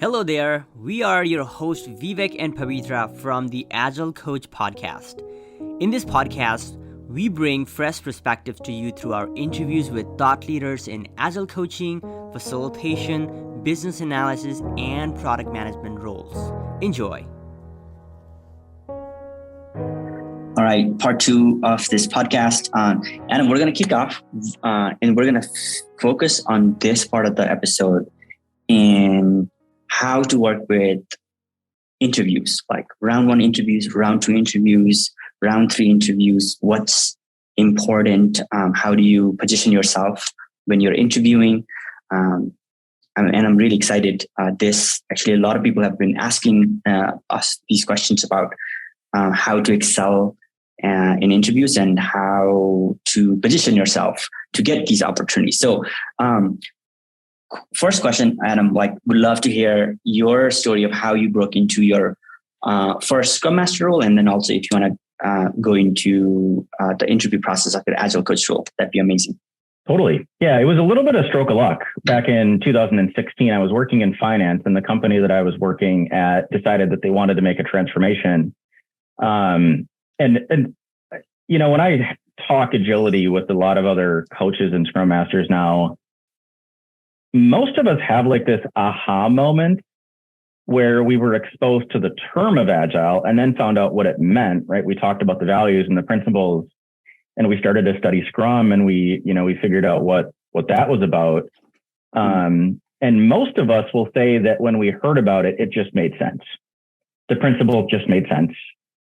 Hello there, we are your hosts Vivek and Pavitra from the Agile Coach podcast. In this podcast, we bring fresh perspectives to you through our interviews with thought leaders in Agile coaching, facilitation, business analysis, and product management roles. Enjoy. All right, part two of this podcast. And we're going to kick off and we're going to focus on this part of the episode in how to work with interviews, like round one interviews, round two interviews, round three interviews. What's important? How do you position yourself when you're interviewing? And I'm really excited. A lot of people have been asking us these questions about how to excel in interviews and how to position yourself to get these opportunities. So, first question, Adam, would love to hear your story of how you broke into your first Scrum Master role, and then also if you want to go into the interview process of the Agile Coach role, that'd be amazing. Totally. Yeah, it was a little bit of stroke of luck. Back in 2016, I was working in finance, and the company that I was working at decided that they wanted to make a transformation. And you know, when I talk agility with a lot of other coaches and Scrum Masters now, most of us have like this aha moment where we were exposed to the term of Agile and then found out what it meant, right? We talked about the values and the principles, and we started to study Scrum, and we figured out what that was about. And most of us will say that when we heard about it, it just made sense. The principles just made sense.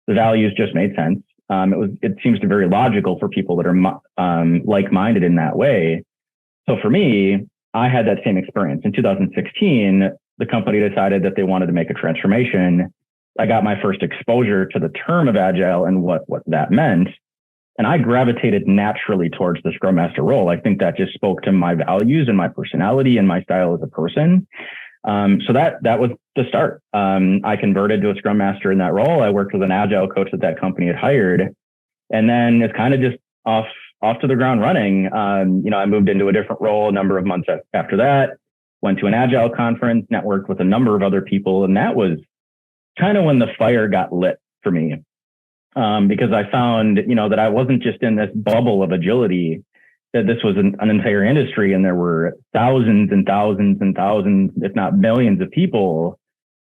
The values just made sense. It seems to be very logical for people that are like-minded in that way. So for me, I had that same experience. In 2016, the company decided that they wanted to make a transformation. I got my first exposure to the term of Agile and what that meant. And I gravitated naturally towards the Scrum Master role. I think that just spoke to my values and my personality and my style as a person. So that was the start. I converted to a Scrum Master in that role. I worked with an Agile coach that company had hired. And then it's kind of just off to the ground running. I moved into a different role a number of months after that, went to an Agile conference, networked with a number of other people. And that was kind of when the fire got lit for me. Because I found, that I wasn't just in this bubble of agility, that this was an entire industry, and there were thousands and thousands and thousands, if not millions of people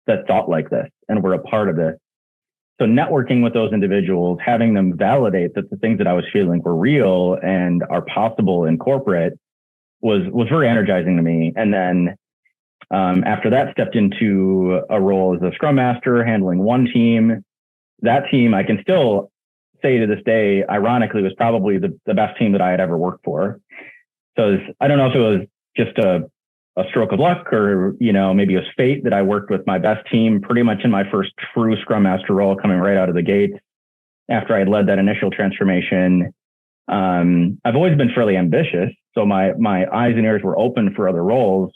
that thought like this and were a part of this. So networking with those individuals, having them validate that the things that I was feeling were real and are possible in corporate was very energizing to me. And then after that, stepped into a role as a Scrum Master, handling one team. That team, I can still say to this day, ironically, was probably the best team that I had ever worked for. So I don't know if it was just a stroke of luck or, maybe it was fate that I worked with my best team pretty much in my first true Scrum Master role coming right out of the gate after I had led that initial transformation. I've always been fairly ambitious, so my eyes and ears were open for other roles.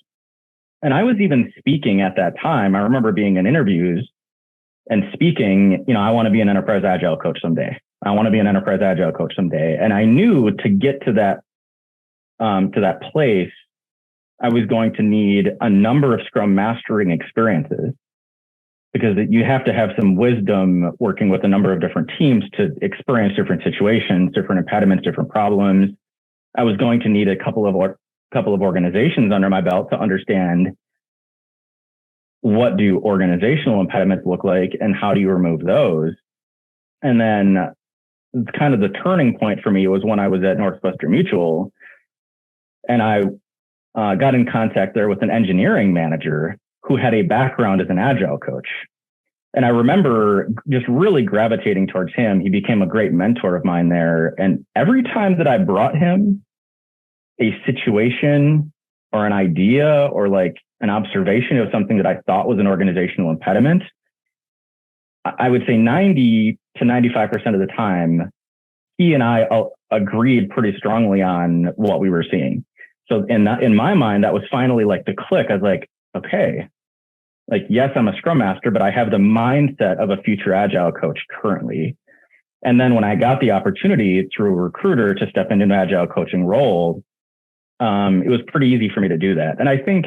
And I was even speaking at that time. I remember being in interviews and speaking, I want to be an enterprise Agile coach someday. I want to be an enterprise Agile coach someday. And I knew to get to that place, I was going to need a number of Scrum Mastering experiences, because you have to have some wisdom working with a number of different teams to experience different situations, different impediments, different problems. I was going to need a couple of organizations under my belt to understand what do organizational impediments look like and how do you remove those. And then kind of the turning point for me was when I was at Northwestern Mutual, and I got in contact there with an engineering manager who had a background as an Agile coach. And I remember just really gravitating towards him. He became a great mentor of mine there. And every time that I brought him a situation or an idea or like an observation of something that I thought was an organizational impediment, I would say 90 to 95% of the time, he and I agreed pretty strongly on what we were seeing. So in my mind, that was finally like the click. I was like, okay, like, yes, I'm a Scrum Master, but I have the mindset of a future Agile coach currently. And then when I got the opportunity through a recruiter to step into an Agile coaching role, it was pretty easy for me to do that. And I think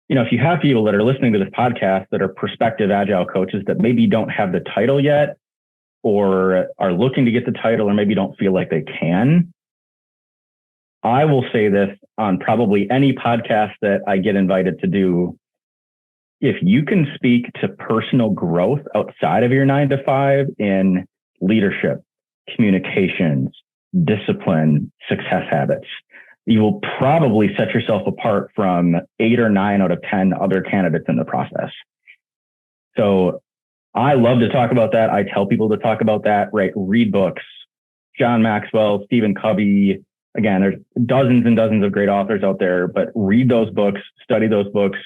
if you have people that are listening to this podcast that are prospective Agile coaches that maybe don't have the title yet, or are looking to get the title, or maybe don't feel like they can, I will say this on probably any podcast that I get invited to do. If you can speak to personal growth outside of your 9 to 5 in leadership, communications, discipline, success habits, you will probably set yourself apart from 8 or 9 out of 10 other candidates in the process. So I love to talk about that. I tell people to talk about that, right? Read books, John Maxwell, Stephen Covey. Again, there's dozens and dozens of great authors out there, but read those books, study those books,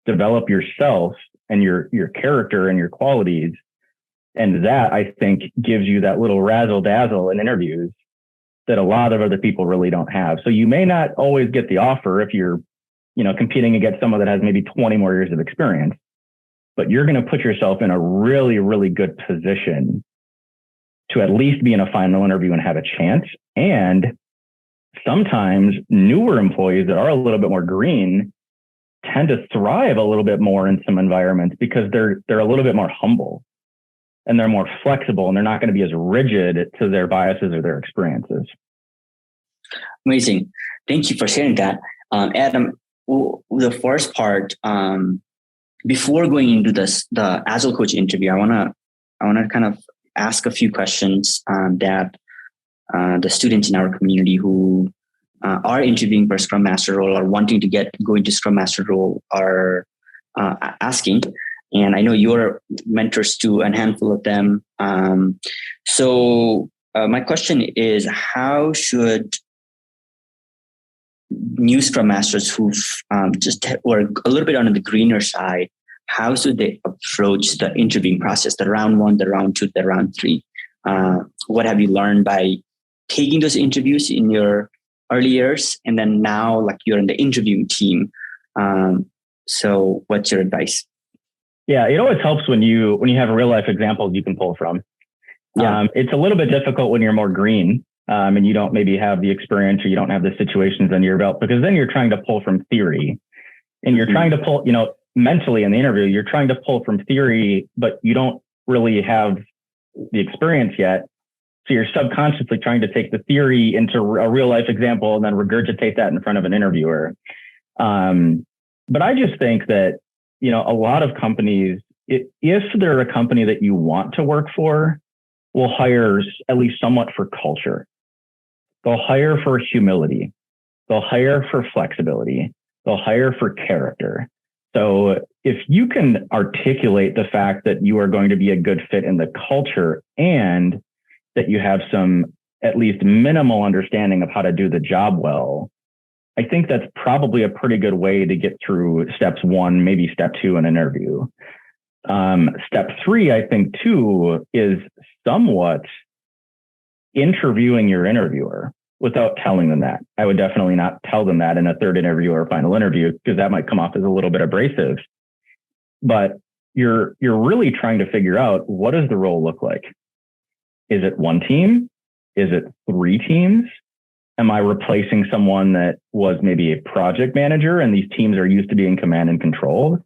develop yourself and your character and your qualities. And that, I think, gives you that little razzle dazzle in interviews that a lot of other people really don't have. So you may not always get the offer if you're, competing against someone that has maybe 20 more years of experience, but you're going to put yourself in a really, really good position to at least be in a final interview and have a chance. And sometimes newer employees that are a little bit more green tend to thrive a little bit more in some environments because they're a little bit more humble and they're more flexible and they're not going to be as rigid to their biases or their experiences. Amazing. Thank you for sharing that. Adam, the first part, before going into the Agile Coach interview, I want to kind of ask a few questions that the students in our community who are interviewing for Scrum Master role or wanting to go into Scrum Master role are asking. And I know you're mentors to a handful of them. So my question is, how should new Scrum Masters who've or a little bit on the greener side, how should they approach the interviewing process, the round 1, the round 2, the round 3? What have you learned by taking those interviews in your early years, and then now like you're in the interviewing team? So what's your advice? Yeah, it always helps when you have real life examples you can pull from. Yeah. It's a little bit difficult when you're more green and you don't maybe have the experience or you don't have the situations under your belt, because then you're trying to pull from theory and you're trying to pull, mentally in the interview, you're trying to pull from theory, but you don't really have the experience yet. So you're subconsciously trying to take the theory into a real life example and then regurgitate that in front of an interviewer. But I just think that, a lot of companies, if they're a company that you want to work for, will hire at least somewhat for culture. They'll hire for humility. They'll hire for flexibility. They'll hire for character. So if you can articulate the fact that you are going to be a good fit in the culture and that you have some at least minimal understanding of how to do the job well, I think that's probably a pretty good way to get through steps 1, maybe step 2 in an interview. Step 3, I think too, is somewhat interviewing your interviewer without telling them that. I would definitely not tell them that in a third interview or final interview, because that might come off as a little bit abrasive. But you're really trying to figure out, what does the role look like? Is it 1 team? Is it 3 teams? Am I replacing someone that was maybe a project manager and these teams are used to being command and control?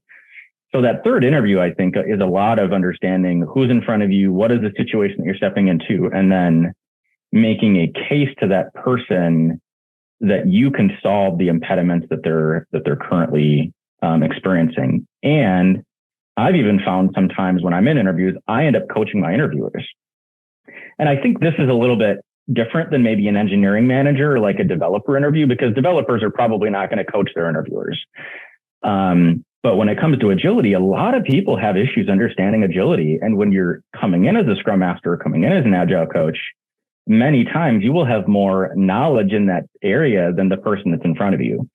So that third interview, I think, is a lot of understanding who's in front of you, what is the situation that you're stepping into, and then making a case to that person that you can solve the impediments that they're currently experiencing. And I've even found sometimes when I'm in interviews, I end up coaching my interviewers. And I think this is a little bit different than maybe an engineering manager or like a developer interview, because developers are probably not going to coach their interviewers. But when it comes to agility, a lot of people have issues understanding agility. And when you're coming in as a Scrum Master, coming in as an Agile Coach, many times you will have more knowledge in that area than the person that's in front of you.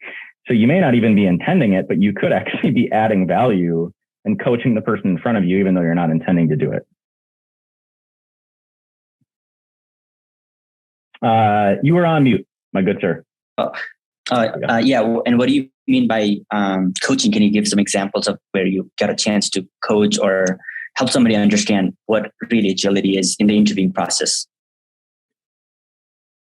So you may not even be intending it, but you could actually be adding value and coaching the person in front of you, even though you're not intending to do it. You were on mute, my good sir. Yeah. And what do you mean by coaching? Can you give some examples of where you got a chance to coach or help somebody understand what really agility is in the interviewing process?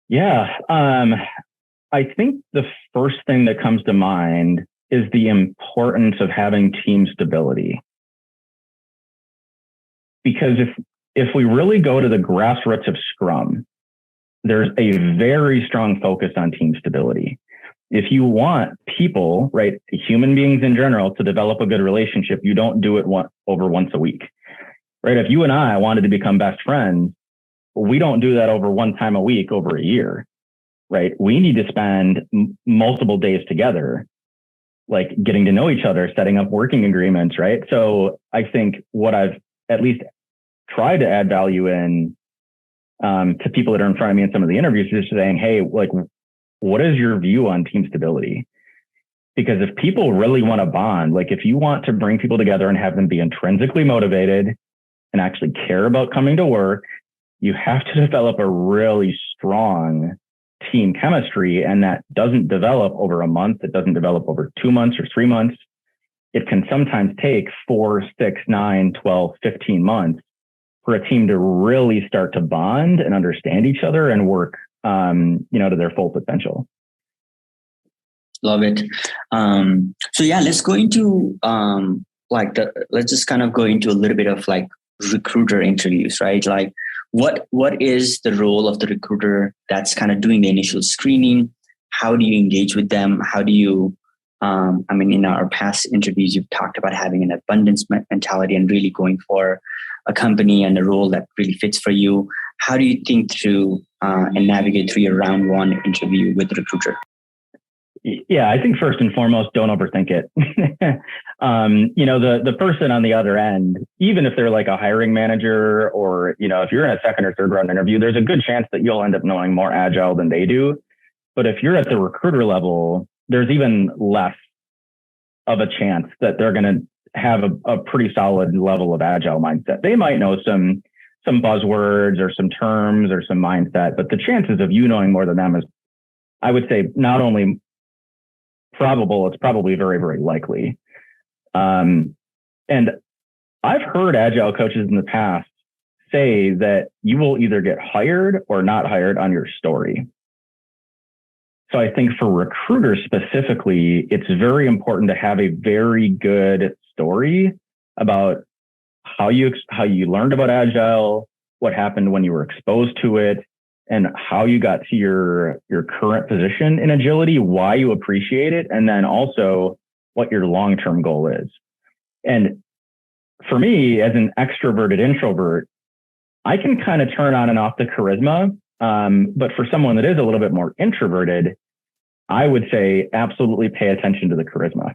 Yeah. I think the first thing that comes to mind is the importance of having team stability. Because if we really go to the grassroots of Scrum, there's a very strong focus on team stability. If you want people, right, human beings in general, to develop a good relationship, you don't do it over once a week, right? If you and I wanted to become best friends, we don't do that over one time a week over a year, right? We need to spend multiple days together, like getting to know each other, setting up working agreements, right? So I think what I've at least tried to add value in to people that are in front of me in some of the interviews is saying, hey, like, what is your view on team stability? Because if people really want to bond, like if you want to bring people together and have them be intrinsically motivated and actually care about coming to work, you have to develop a really strong team chemistry. And that doesn't develop over a month. It doesn't develop over 2 months or 3 months. It can sometimes take 4, 6, 9, 12, 15 months for a team to really start to bond and understand each other and work, to their full potential. Love it. So yeah, let's go into let's just kind of go into a little bit of like recruiter interviews, right? Like what is the role of the recruiter that's kind of doing the initial screening? How do you engage with them? How do you, in our past interviews, you've talked about having an abundance mentality and really going for a company and a role that really fits for you. How do you think through and navigate through your round one interview with the recruiter? Yeah, I think first and foremost, don't overthink it. The person on the other end, even if they're like a hiring manager or, if you're in a second or third round interview, there's a good chance that you'll end up knowing more Agile than they do. But if you're at the recruiter level, there's even less of a chance that they're going to have a pretty solid level of Agile mindset. They might know some buzzwords or some terms or some mindset, but the chances of you knowing more than them is, I would say, not only probable, it's probably very, very likely. And I've heard Agile coaches in the past say that you will either get hired or not hired on your story. So I think for recruiters specifically, it's very important to have a very good story about how you learned about Agile, what happened when you were exposed to it, and how you got to your current position in agility, why you appreciate it, and then also what your long-term goal is. And for me, as an extroverted introvert, I can kind of turn on and off the charisma. But for someone that is a little bit more introverted, I would say absolutely pay attention to the charisma.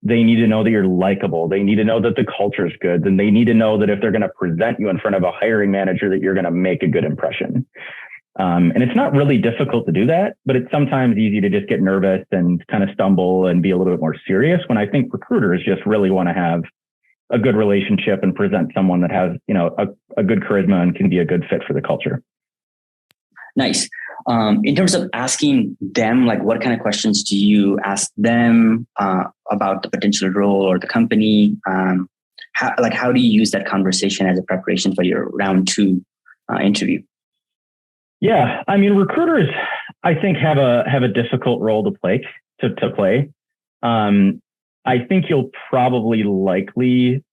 They need to know that you're likable. They need to know that the culture is good. And they need to know that if they're going to present you in front of a hiring manager, that you're going to make a good impression. And it's not really difficult to do that, but it's sometimes easy to just get nervous and kind of stumble and be a little bit more serious, when I think recruiters just really want to have a good relationship and present someone that has, a good charisma and can be a good fit for the culture. Nice. In terms of asking them, like what kind of questions do you ask them about the potential role or the company? How do you use that conversation as a preparation for your round two interview? Yeah, recruiters, I think, have a difficult role to play. I think you'll probably likely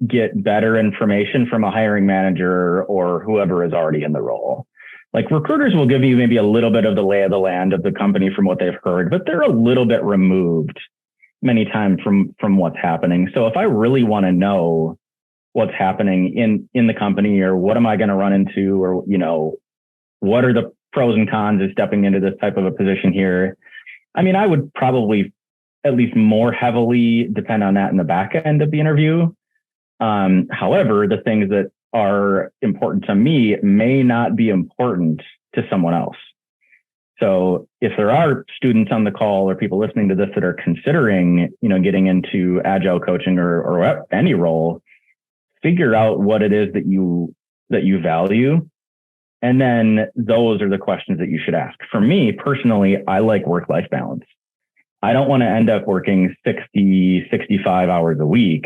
get better information from a hiring manager or whoever is already in the role. Like recruiters will give you maybe a little bit of the lay of the land of the company from what they've heard, but they're a little bit removed many times from what's happening. So if I really want to know what's happening in the company, or what am I going to run into, or, what are the pros and cons of stepping into this type of a position here? I would probably at least more heavily depend on that in the back end of the interview. However, the things that are important to me may not be important to someone else. So if there are students on the call or people listening to this that are considering, getting into Agile coaching or any role, figure out what it is that you value. And then those are the questions that you should ask. For me personally, I like work-life balance. I don't want to end up working 60, 65 hours a week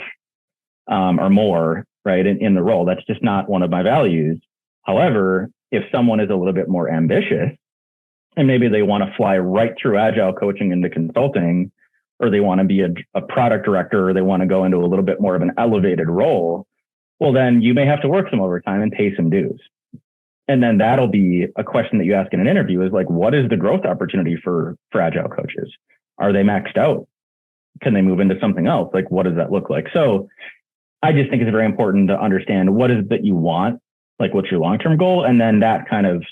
or more, right, in the role. That's just not one of my values. However, if someone is a little bit more ambitious and maybe they want to fly right through Agile coaching into consulting, or they want to be a product director, or they want to go into a little bit more of an elevated role, well, then you may have to work some overtime and pay some dues. And then that'll be a question that you ask in an interview is like, what is the growth opportunity for Agile coaches? Are they maxed out? Can they move into something else? Like, what does that look like? So I just think it's very important to understand what is it that you want, like what's your long-term goal? And then that kind of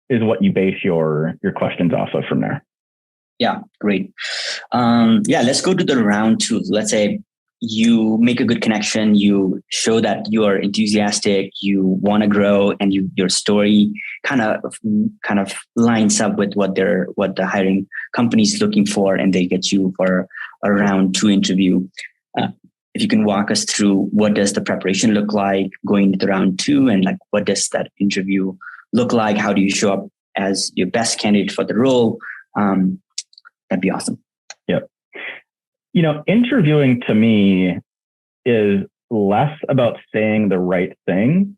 is what you base your questions off of from there. Yeah, great. Let's go to the round two. Let's say you make a good connection, you show that you are enthusiastic, you want to grow, and your story kind of lines up with what the hiring company is looking for, and they get you for a round two interview. If you can walk us through what does the preparation look like going into round two, and like what does that interview look like? How do you show up as your best candidate for the role? That'd be awesome. Yep. Interviewing to me is less about saying the right thing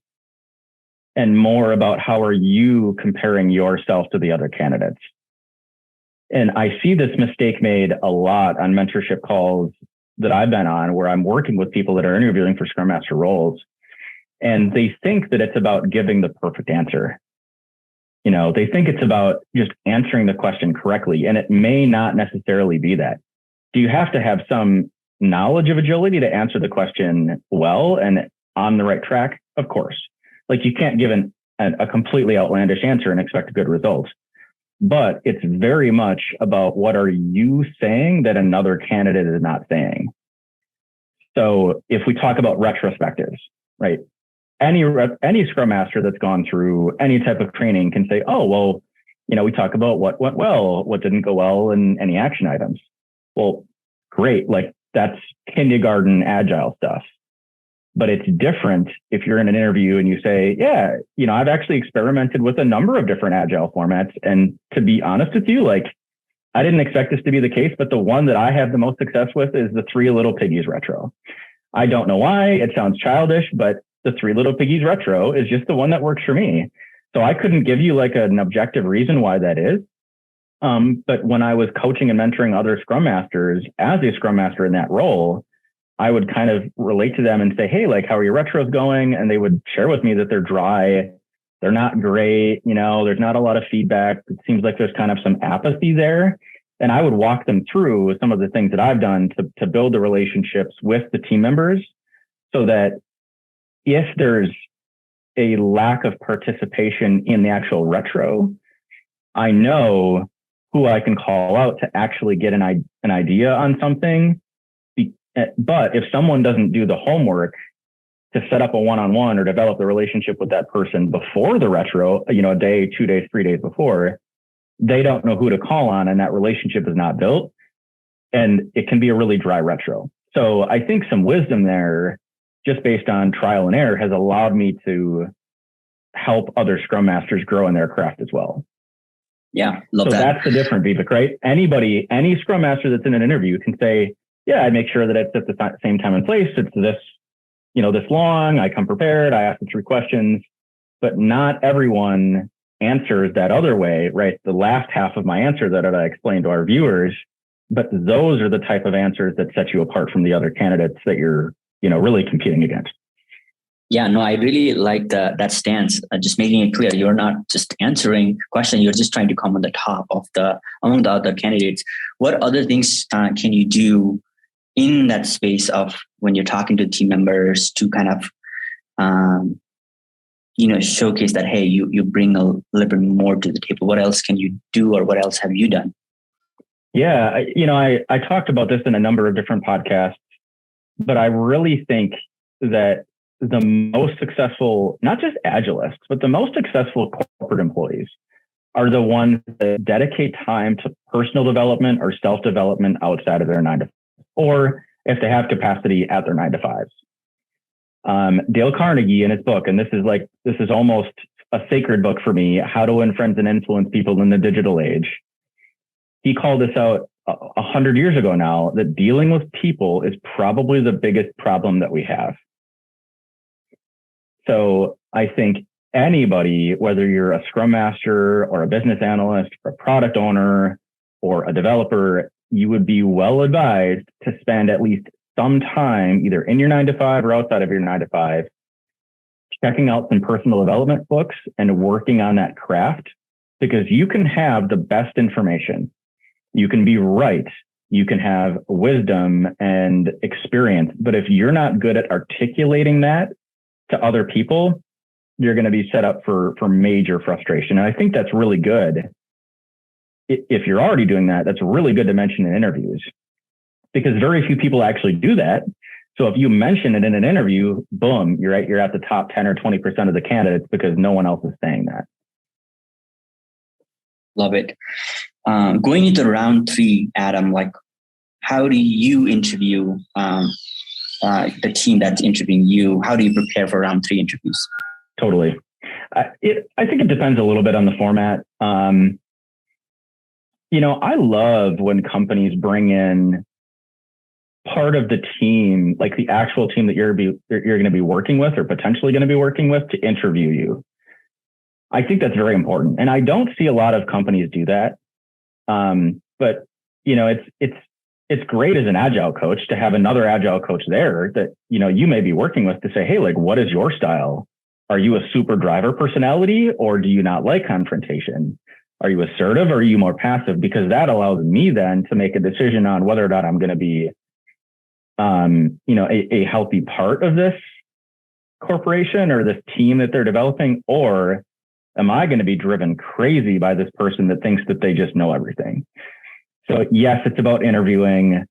and more about how are you comparing yourself to the other candidates. And I see this mistake made a lot on mentorship calls that I've been on, where I'm working with people that are interviewing for Scrum Master roles. And they think that it's about giving the perfect answer. They think it's about just answering the question correctly. And it may not necessarily be that. Do you have to have some knowledge of agility to answer the question well and on the right track? Of course. Like, you can't give a completely outlandish answer and expect a good result. But it's very much about what are you saying that another candidate is not saying. So if we talk about retrospectives, right? Any Scrum Master that's gone through any type of training can say, oh, well, we talk about what went well, what didn't go well, and any action items. Well, great. Like, that's kindergarten Agile stuff. But it's different if you're in an interview and you say, yeah, I've actually experimented with a number of different Agile formats. And to be honest with you, like, I didn't expect this to be the case, but the one that I have the most success with is the Three Little Piggies retro. I don't know why. It sounds childish, but the Three Little Piggies retro is just the one that works for me. So I couldn't give you like an objective reason why that is. But when I was coaching and mentoring other Scrum Masters as a Scrum Master in that role, I would kind of relate to them and say, hey, like, how are your retros going? And they would share with me that they're dry. They're not great. There's not a lot of feedback. It seems like there's kind of some apathy there. And I would walk them through some of the things that I've done to build the relationships with the team members so that if there's a lack of participation in the actual retro, I know who I can call out to actually get an idea on something. But if someone doesn't do the homework to set up a one-on-one or develop the relationship with that person before the retro, a day, 2 days, 3 days before, they don't know who to call on, and that relationship is not built. And it can be a really dry retro. So I think some wisdom there, just based on trial and error, has allowed me to help other Scrum Masters grow in their craft as well. Yeah, love that. So that's the difference, Vivek, right? Any Scrum Master that's in an interview can say, yeah, I make sure that it's at the same time and place. It's this long. I come prepared. I ask the 3 questions, but not everyone answers that other way, right? The last half of my answer that I explained to our viewers, but those are the type of answers that set you apart from the other candidates that you're, really competing against. Yeah, no, I really like that stance. Just making it clear, you're not just answering question, you're just trying to come on the top of among the other candidates. What other things can you do in that space of when you're talking to team members to kind of, showcase that, hey, you bring a little bit more to the table? What else can you do, or what else have you done? Yeah, I talked about this in a number of different podcasts, but I really think that the most successful, not just Agilists, but the most successful corporate employees are the ones that dedicate time to personal development or self-development outside of their 9 to 5, or if they have capacity at their 9 to 5s. Dale Carnegie in his book, and this is almost a sacred book for me, How to Win Friends and Influence People in the Digital Age. He called this out 100 years ago now, that dealing with people is probably the biggest problem that we have. So I think anybody, whether you're a Scrum Master or a business analyst or a product owner or a developer, you would be well advised to spend at least some time either in your 9 to 5 or outside of your 9 to 5, checking out some personal development books and working on that craft, because you can have the best information. You can be right. You can have wisdom and experience. But if you're not good at articulating that to other people, you're going to be set up for major frustration. And I think that's really good. If you're already doing that, that's really good to mention in interviews, because very few people actually do that. So if you mention it in an interview, boom, you're at the top 10 or 20% of the candidates, because no one else is saying that. Love it. Going into round 3, Adam, like, how do you interview the team that's interviewing you? How do you prepare for round 3 interviews? Totally. I think it depends a little bit on the format. I love when companies bring in part of the team, like the actual team that you're going to be working with or potentially going to be working with, to interview you. I think that's very important. And I don't see a lot of companies do that. But it's great as an Agile coach to have another Agile coach there that, you may be working with, to say, hey, like, what is your style? Are you a super driver personality, or do you not like confrontation? Are you assertive, or are you more passive? Because that allows me then to make a decision on whether or not I'm going to be, a healthy part of this corporation or this team that they're developing, or am I going to be driven crazy by this person that thinks that they just know everything? So yes, it's about interviewing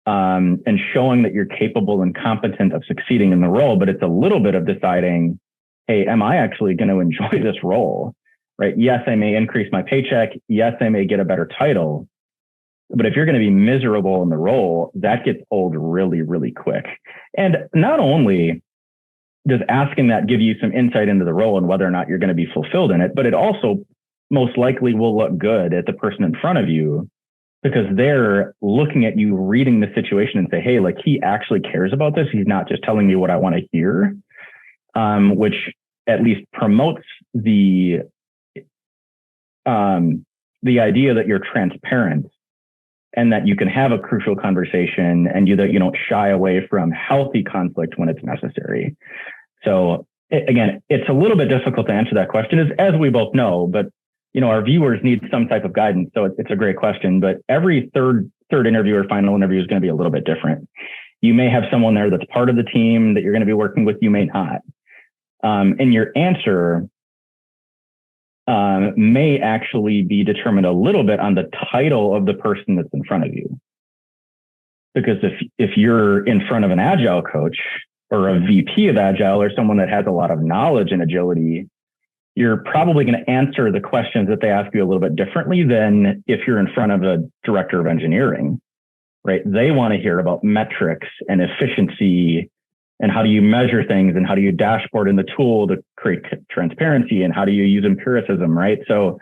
and showing that you're capable and competent of succeeding in the role, but it's a little bit of deciding, hey, am I actually going to enjoy this role? Right? Yes, I may increase my paycheck. Yes, I may get a better title. But if you're going to be miserable in the role, that gets old really, really quick. And not only does asking that give you some insight into the role and whether or not you're going to be fulfilled in it, but it also most likely will look good at the person in front of you, because they're looking at you, reading the situation, and say, hey, like, he actually cares about this. He's not just telling me what I want to hear, which at least promotes the idea that you're transparent and that you can have a crucial conversation, and that you don't shy away from healthy conflict when it's necessary. So again, it's a little bit difficult to answer that question, as we both know, but our viewers need some type of guidance. So it's a great question, but every third interview or final interview is going to be a little bit different. You may have someone there that's part of the team that you're going to be working with. You may not. And your answer may actually be determined a little bit on the title of the person that's in front of you. Because if you're in front of an Agile coach or a VP of Agile or someone that has a lot of knowledge in agility, you're probably going to answer the questions that they ask you a little bit differently than if you're in front of a director of engineering, right? They want to hear about metrics and efficiency, and how do you measure things, and how do you dashboard in the tool to create transparency, and how do you use empiricism, right? So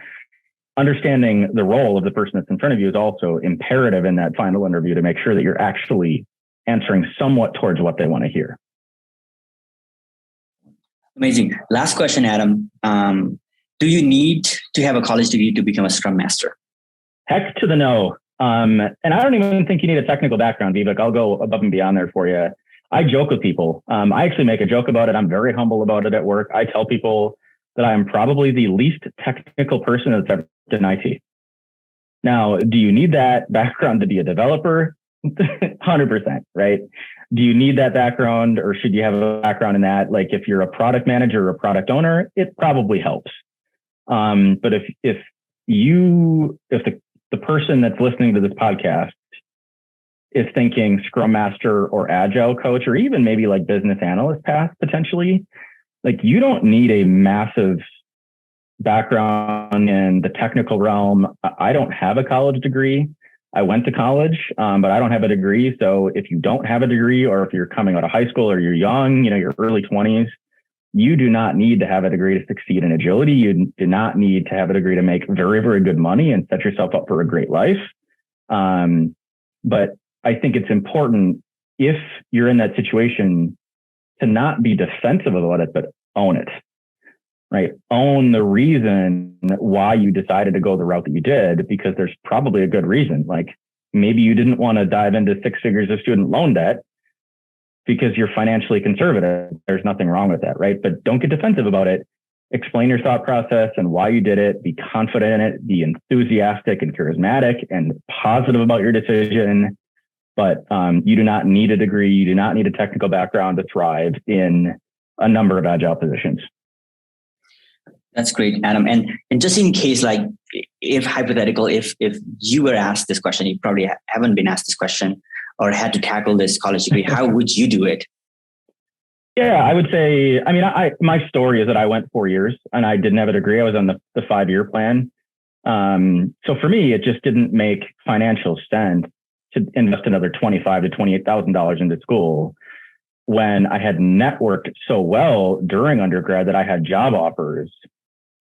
understanding the role of the person that's in front of you is also imperative in that final interview to make sure that you're actually answering somewhat towards what they want to hear. Amazing. Last question, Adam. Do you need to have a college degree to become a Scrum Master? Heck to the no. And I don't even think you need a technical background, Vivek. I'll go above and beyond there for you. I joke with people. I actually make a joke about it. I'm very humble about it at work. I tell people that I'm probably the least technical person that's ever in IT. Now, do you need that background to be a developer? 100%, right? Do you need that background, or should you have a background in that? Like, if you're a product manager or a product owner, it probably helps. But if the person that's listening to this podcast is thinking Scrum Master or Agile Coach, or even maybe like business analyst path potentially, like, you don't need a massive background in the technical realm. I don't have a college degree. I went to college, but I don't have a degree. So if you don't have a degree, or if you're coming out of high school, or you're young, your early 20s, you do not need to have a degree to succeed in agility. You do not need to have a degree to make very, very good money and set yourself up for a great life. But I think it's important, if you're in that situation, to not be defensive about it, but own it, right? Own the reason why you decided to go the route that you did, because there's probably a good reason. Like, maybe you didn't want to dive into 6 figures of student loan debt because you're financially conservative. There's nothing wrong with that, right? But don't get defensive about it. Explain your thought process and why you did it. Be confident in it. Be enthusiastic and charismatic and positive about your decision. But you do not need a degree. You do not need a technical background to thrive in a number of agile positions. That's great, Adam. And just in case, like, if hypothetical, if you were asked this question, you probably haven't been asked this question or had to tackle this college degree, how would you do it? Yeah, I would say, my story is that I went 4 years and I didn't have a degree. I was on the 5-year plan. So for me, it just didn't make financial sense to invest another $25,000 to $28,000 into school when I had networked so well during undergrad that I had job offers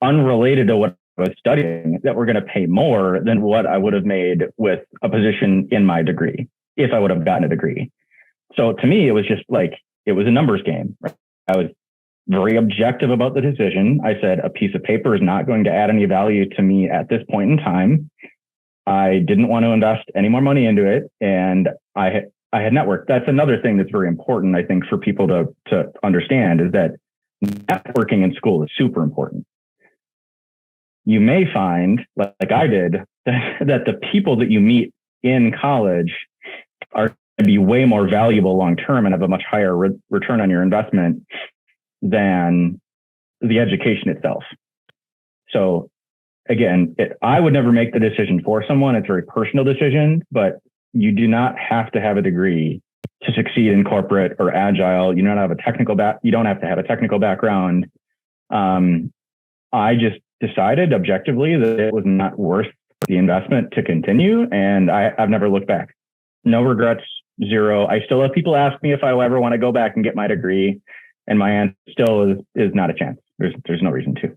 unrelated to what I was studying that were going to pay more than what I would have made with a position in my degree if I would have gotten a degree. So to me, it was just like, it was a numbers game. Right? I was very objective about the decision. I said, a piece of paper is not going to add any value to me at this point in time. I didn't want to invest any more money into it. And I had networked. That's another thing that's very important, I think, for people to understand is that networking in school is super important. You may find, like I did, that the people that you meet in college are going to be way more valuable long-term and have a much higher return on your investment than the education itself. So again, I would never make the decision for someone. It's a very personal decision, but you do not have to have a degree to succeed in corporate or agile. You don't have you don't have to have a technical background. I just decided objectively that it was not worth the investment to continue. And I've never looked back. No regrets, zero. I still have people ask me if I ever want to go back and get my degree. And my answer still is not a chance. There's no reason to.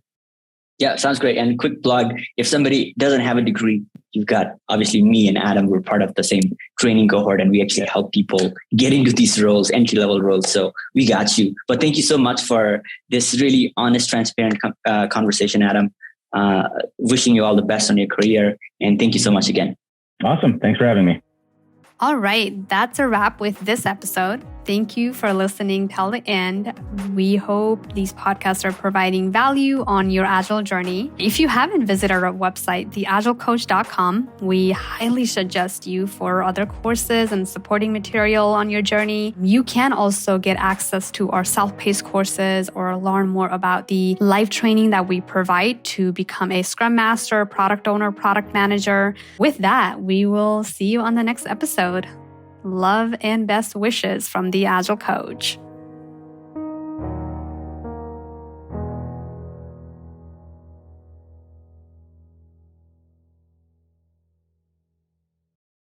Yeah, sounds great. And quick plug, if somebody doesn't have a degree, you've got obviously me and Adam, we're part of the same training cohort and we actually help people get into these roles, entry-level roles. So we got you. But thank you so much for this really honest, transparent conversation, Adam. Wishing you all the best on your career. And thank you so much again. Awesome. Thanks for having me. All right, that's a wrap with this episode. Thank you for listening till the end. We hope these podcasts are providing value on your Agile journey. If you haven't visited our website, theagilecoach.com, we highly suggest you for other courses and supporting material on your journey. You can also get access to our self-paced courses or learn more about the live training that we provide to become a Scrum Master, Product Owner, Product Manager. With that, we will see you on the next episode. Love and best wishes from the Agile Coach.